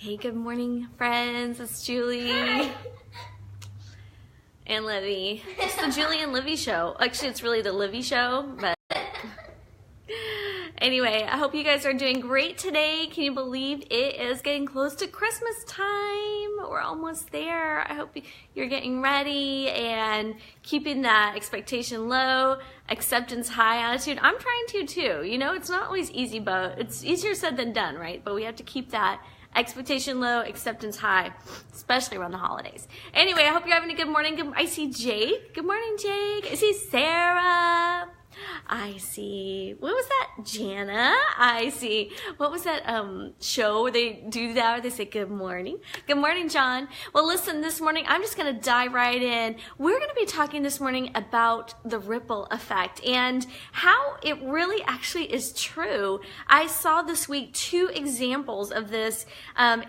Hey, good morning, friends. It's Julie and Livy. It's the Julie and Livy show. Actually, it's really the Livy show, but anyway, I hope you guys are doing great today. Can you believe it is getting close to Christmas time? We're almost there. I hope you're getting ready and keeping that expectation low, acceptance high attitude. I'm trying to too. You know, it's not always easy, but it's easier said than done, right? But we have to keep that expectation low, acceptance high, especially around the holidays. Anyway, I hope you're having a good morning. I see Jake. Good morning, Jake. I see Sarah. I see, what was that? Jana. I see, what was that show where they do that, where they say good morning? Good morning, John. Well, listen, this morning, I'm just going to dive right in. We're going to be talking this morning about the ripple effect and how it really actually is true. I saw this week 2 examples of this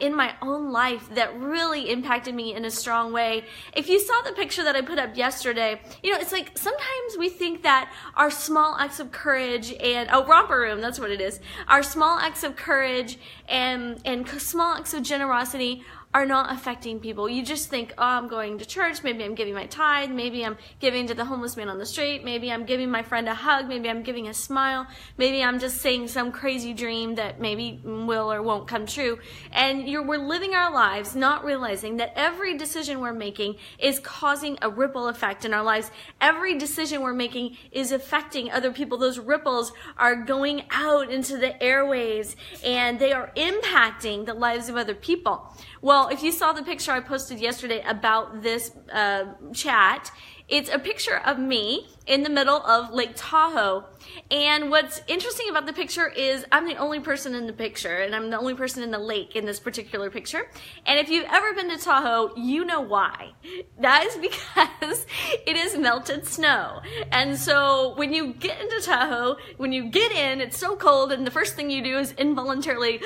in my own life that really impacted me in a strong way. If you saw the picture that I put up yesterday, you know, it's like sometimes we think that our small acts of courage and romper room, that's what it is. Our small acts of courage and small acts of generosity are not affecting people. You just think, oh, I'm going to church, maybe I'm giving my tithe, maybe I'm giving to the homeless man on the street, maybe I'm giving my friend a hug, maybe I'm giving a smile, maybe I'm just saying some crazy dream that maybe will or won't come true. And we're living our lives not realizing that every decision we're making is causing a ripple effect in our lives. Every decision we're making is affecting other people. Those ripples are going out into the airwaves and they are impacting the lives of other people. Well, if you saw the picture I posted yesterday about this chat, it's a picture of me in the middle of Lake Tahoe. And what's interesting about the picture is I'm the only person in the picture, and I'm the only person in the lake in this particular picture. And if you've ever been to Tahoe, you know why. That is because it is melted snow. And so when you get into Tahoe, when you get in, it's so cold, and the first thing you do is involuntarily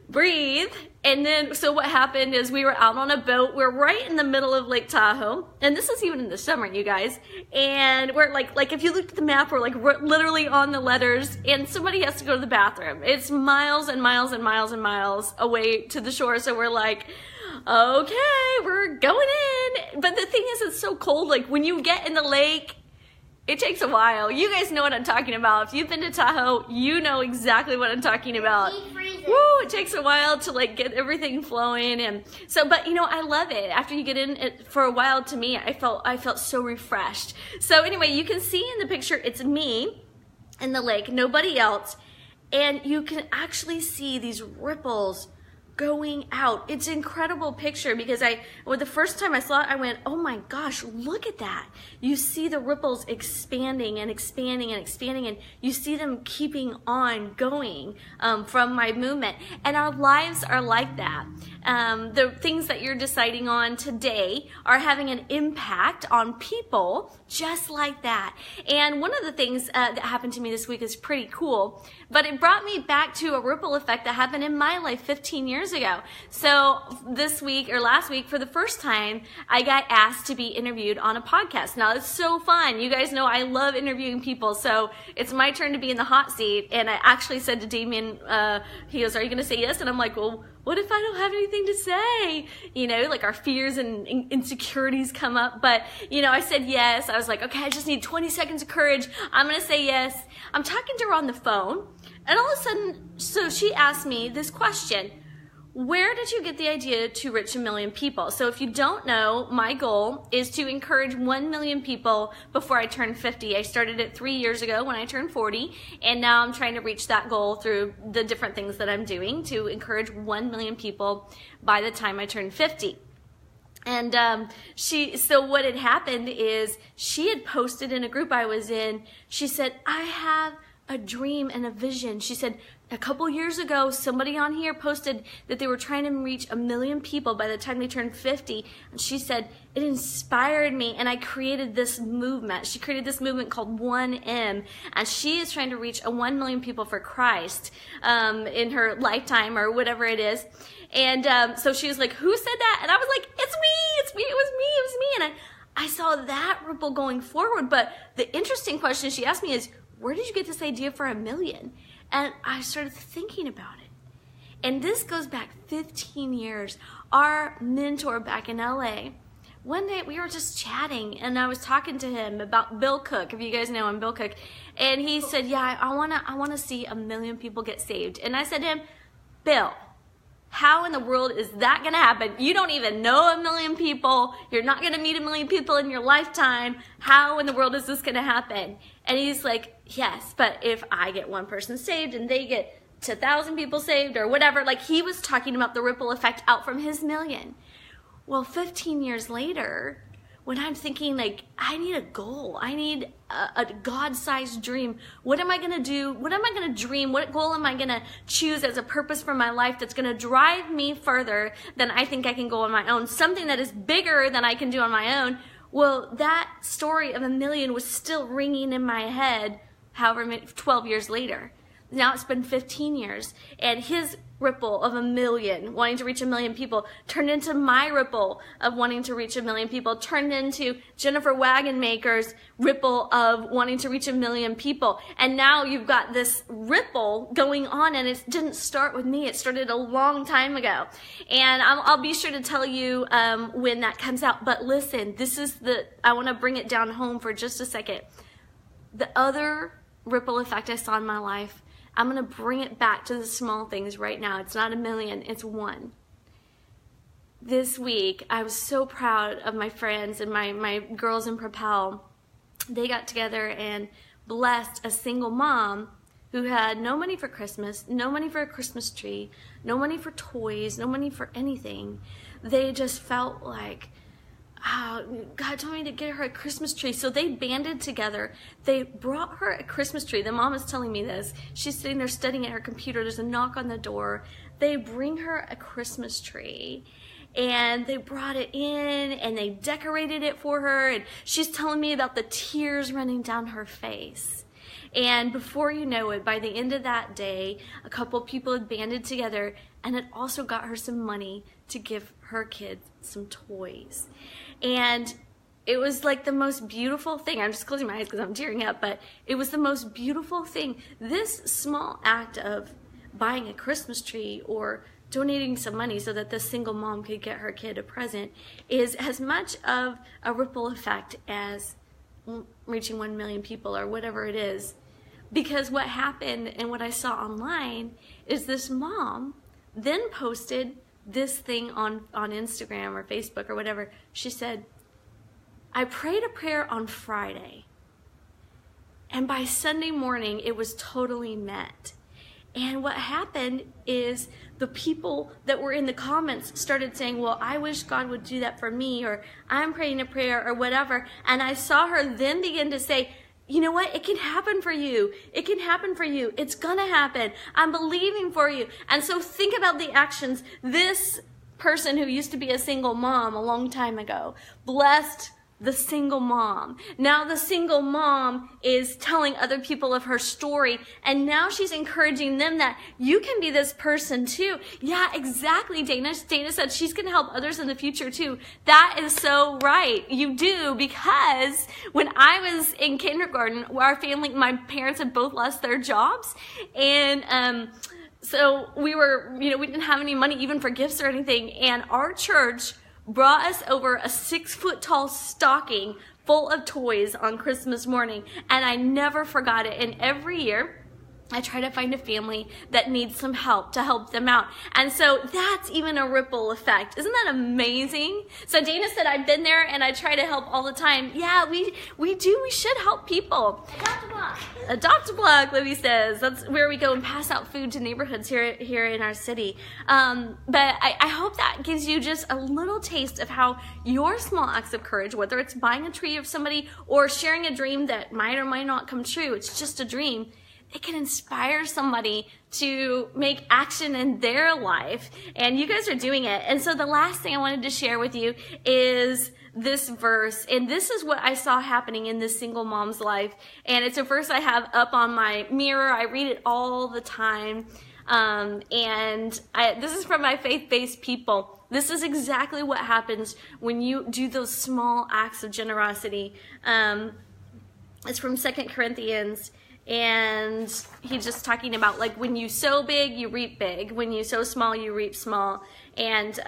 breathe. And then, so what happened is we were out on a boat. We're right in the middle of Lake Tahoe. And this is even in the summer, you guys. And we're like if you looked at the map, we're like literally on the letters. And somebody has to go to the bathroom. It's miles and miles and miles and miles away to the shore. So we're like, okay, we're going in. But the thing is, it's so cold. Like when you get in the lake, it takes a while. You guys know what I'm talking about. If you've been to Tahoe, you know exactly what I'm talking about. Woo, it takes a while to like get everything flowing. And so, but you know, I love it. After you get in it for a while, to me, I felt so refreshed. So anyway, you can see in the picture, it's me in the lake, nobody else. And you can actually see these ripples going out. It's an incredible picture because the first time I saw it, I went, oh my gosh, look at that. You see the ripples expanding and expanding and expanding, and you see them keeping on going from my movement. And our lives are like that. The things that you're deciding on today are having an impact on people just like that. And one of the things that happened to me this week is pretty cool, but it brought me back to a ripple effect that happened in my life 15 years ago. So this week or last week, for the first time, I got asked to be interviewed on a podcast. Now it's so fun. You guys know I love interviewing people. So it's my turn to be in the hot seat. And I actually said to Damien, he goes, are you going to say yes? And I'm like, well, what if I don't have anything to say? You know, like our fears and insecurities come up. But, you know, I said yes. I was like, okay, I just need 20 seconds of courage. I'm going to say yes. I'm talking to her on the phone. And all of a sudden, so she asked me this question. Where did you get the idea to reach 1 million people? So if you don't know, my goal is to encourage 1 million people before I turn 50. I started it 3 years ago when I turned 40, and now I'm trying to reach that goal through the different things that I'm doing to encourage 1 million people by the time I turn 50. And so what had happened is she had posted in a group I was in, she said, I have a dream and a vision. She said, a couple years ago, somebody on here posted that they were trying to reach 1 million people by the time they turned 50. And she said, it inspired me, and I created this movement. She created this movement called 1M, and she is trying to reach 1 million people for Christ in her lifetime or whatever it is. And so she was like, who said that? And I was like, it's me, it was me. And I saw that ripple going forward. But the interesting question she asked me is, where did you get this idea for 1 million? And I started thinking about it. And this goes back 15 years. Our mentor back in LA, one day we were just chatting and I was talking to him about Bill Cook, if you guys know him, Bill Cook. And he said, yeah, I wanna see 1 million people get saved. And I said to him, Bill, how in the world is that gonna happen? You don't even know 1 million people. You're not gonna meet 1 million people in your lifetime. How in the world is this gonna happen? And he's like, yes, but if I get one person saved and they get 2,000 people saved or whatever, like he was talking about the ripple effect out from his million. Well, 15 years later, when I'm thinking like, I need a goal, I need a God-sized dream. What am I gonna do? What am I gonna dream? What goal am I gonna choose as a purpose for my life that's gonna drive me further than I think I can go on my own? Something that is bigger than I can do on my own. Well, that story of 1 million was still ringing in my head, however, 12 years later. Now it's been 15 years, and his ripple of 1 million, wanting to reach 1 million people, turned into my ripple of wanting to reach 1 million people, turned into Jennifer Wagonmaker's ripple of wanting to reach 1 million people. And now you've got this ripple going on, and it didn't start with me. It started a long time ago. And I'll be sure to tell you when that comes out. But listen, I want to bring it down home for just a second. The other ripple effect I saw in my life, I'm going to bring it back to the small things right now. It's not 1 million, it's 1. This week, I was so proud of my friends and my girls in Propel. They got together and blessed a single mom who had no money for Christmas, no money for a Christmas tree, no money for toys, no money for anything. They just felt like, God told me to get her a Christmas tree. So they banded together. They brought her a Christmas tree. The mom is telling me this. She's sitting there studying at her computer. There's a knock on the door. They bring her a Christmas tree. And they brought it in and they decorated it for her. And she's telling me about the tears running down her face. And before you know it, by the end of that day, a couple of people had banded together and it also got her some money to give her kids some toys. And it was like the most beautiful thing. I'm just closing my eyes because I'm tearing up, but it was the most beautiful thing. This small act of buying a Christmas tree or donating some money so that this single mom could get her kid a present is as much of a ripple effect as reaching 1 million people or whatever it is. Because what happened and what I saw online is this mom then posted this thing on Instagram or Facebook or whatever. She said, I prayed a prayer on Friday, and by Sunday morning it was totally met. And what happened is the people that were in the comments started saying, well, I wish God would do that for me, or I'm praying a prayer or whatever. And I saw her then begin to say, you know what? It can happen for you. It can happen for you. It's gonna happen. I'm believing for you. And so think about the actions. This person who used to be a single mom a long time ago blessed the single mom. Now the single mom is telling other people of her story, and now she's encouraging them that you can be this person too. Yeah, exactly, Dana. Dana said she's going to help others in the future too. That is so right. You do, because when I was in kindergarten, our family, my parents had both lost their jobs, and so we didn't have any money even for gifts or anything, and our church brought us over a 6-foot-tall stocking full of toys on Christmas morning, and I never forgot it. And every year, I try to find a family that needs some help to help them out. And so that's even a ripple effect. Isn't that amazing? So Dana said, I've been there and I try to help all the time. Yeah, we do. We should help people. Adopt a block. Adopt a block, Libby says. That's where we go and pass out food to neighborhoods here in our city. But I hope that gives you just a little taste of how your small acts of courage, whether it's buying a tree of somebody or sharing a dream that might or might not come true, it's just a dream, it can inspire somebody to make action in their life. And you guys are doing it. And so the last thing I wanted to share with you is this verse. And this is what I saw happening in this single mom's life. And it's a verse I have up on my mirror. I read it all the time. This is from my faith-based people. This is exactly what happens when you do those small acts of generosity. It's from 2 Corinthians. And he's just talking about like when you sow big, you reap big. When you sow small, you reap small. And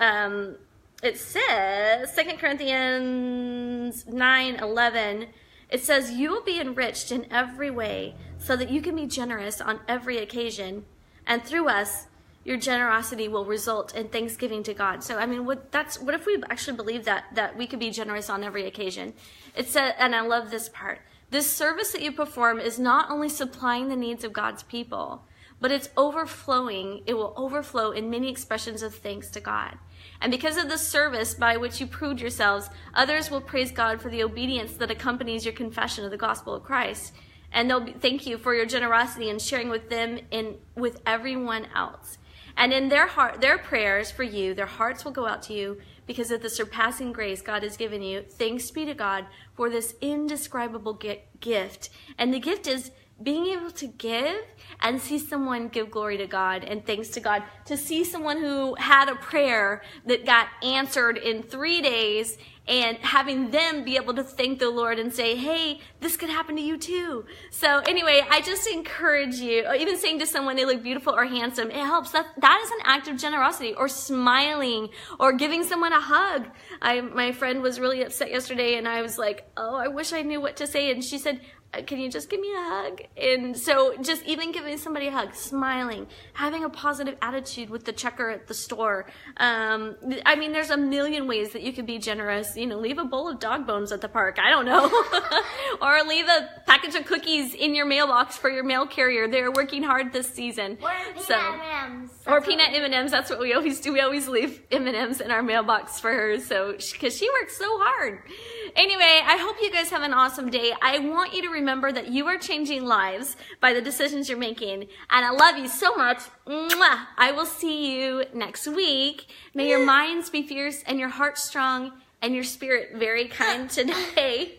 it says, 2 Corinthians 9:11, it says, you will be enriched in every way so that you can be generous on every occasion. And through us, your generosity will result in thanksgiving to God. So, I mean, what if we actually believe that we could be generous on every occasion? It said, and I love this part, this service that you perform is not only supplying the needs of God's people, but it's overflowing. It will overflow in many expressions of thanks to God. And because of the service by which you proved yourselves, others will praise God for the obedience that accompanies your confession of the gospel of Christ. And they'll thank you for your generosity in sharing with them and with everyone else. And in their prayers for you, their hearts will go out to you because of the surpassing grace God has given you. Thanks be to God for this indescribable gift. And the gift is being able to give and see someone give glory to God and thanks to God. To see someone who had a prayer that got answered in 3 days and having them be able to thank the Lord and say, hey, this could happen to you too. So anyway, I just encourage you, or even saying to someone they look beautiful or handsome, it helps. That is an act of generosity, or smiling, or giving someone a hug. My friend was really upset yesterday and I was like, oh, I wish I knew what to say. And she said, can you just give me a hug? And so just even giving somebody a hug, smiling, having a positive attitude with the checker at the store. I mean, there's a million ways that you could be generous. You know, leave a bowl of dog bones at the park. I don't know. Or leave a package of cookies in your mailbox for your mail carrier. They're working hard this season. Or peanut M&Ms. Or peanut M&Ms. That's what we always do. We always leave M&Ms in our mailbox for her, because she works so hard. Anyway, I hope you guys have an awesome day. I want you to remember that you are changing lives by the decisions you're making. And I love you so much. Mwah! I will see you next week. May your minds be fierce and your heart strong and your spirit very kind today.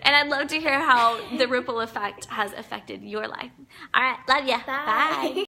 And I'd love to hear how the ripple effect has affected your life. All right, love ya. Bye. Bye.